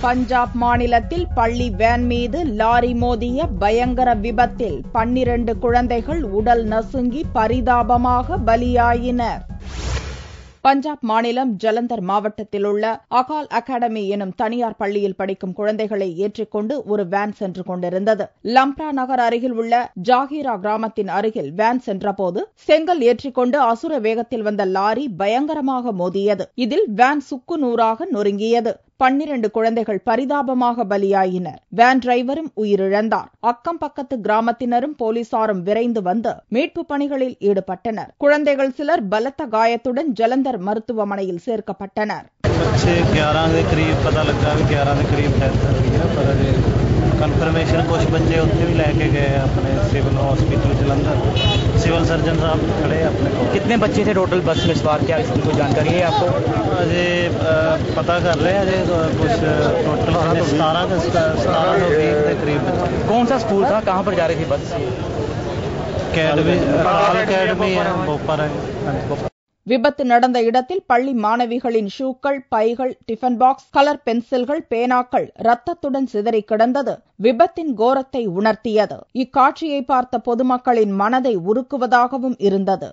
பஞ்சாப் மாநிலத்தில் பள்ளி வேன் மீது லாரி மோதிய பயங்கர விபத்தில் 12 குழந்தைகள் உடல் நசுங்கி பரிதாபமாக பலியாயினர். பஞ்சாப் மாநிலம் ஜலந்தர் மாவட்டத்தில் உள்ள அகால் அகாடமி எனும் தனியார் பள்ளியில் படிக்கும் குழந்தைகளை ஏற்றிக்கொண்டு ஒரு வேன் சென்று கொண்டிருந்தது. லம்ப்ரா நகர் அருகில் உள்ள ஜாகிரா கிராமத்தின் அருகில் வேன் சென்றபோது செங்கல் ஏற்றிக்கொண்டு அசுர வேகத்தில் வந்த லாரி பயங்கரமாக மோதியது. இதில் வேன் சுக்கு நூறாக நொறுங்கியது. 12 குழந்தைகள் பரிதாபமாக பலியாயினர். வேன் டிரைவரும் உயிரிழந்தார். அக்கம் பக்கத்து கிராமத்தினரும் போலீசாரும் விரைந்து வந்து மீட்பு பணிகளில் ஈடுபட்டனர். குழந்தைகள் சிலர் பலத்த காயத்துடன் ஜலந்தர் மருத்துவமனையில் சேர்க்கப்பட்டனர். कन्फर्मेशन कुछ बच्चे उत्थे भी लेके गए अपने civil hospital Jalandhar. Civil surgeon साहब खड़े अपने को. कितने बच्चे थे टोटल बस में सवार, क्या इसकी कोई जानकारी है आपको? अजय पता कर रहे हैं. अजय कुछ टोटल 17 के करीब. कौन सा स्कूल था, कहाँ पर जा रही थी बस? अकेडमी है भोपाल. விபத்து நடந்த இடத்தில் பள்ளி மாணவிகளின் ஷூக்கள், பைகள், டிஃபன் பாக்ஸ், கலர் பென்சில்கள், பேனாக்கள் ரத்தத்துடன் சிதறி கிடந்தது விபத்தின் கோரத்தை உணர்த்தியது. இக்காட்சியை பார்த்த பொதுமக்களின் மனதை உருக்குவதாகவும் இருந்தது.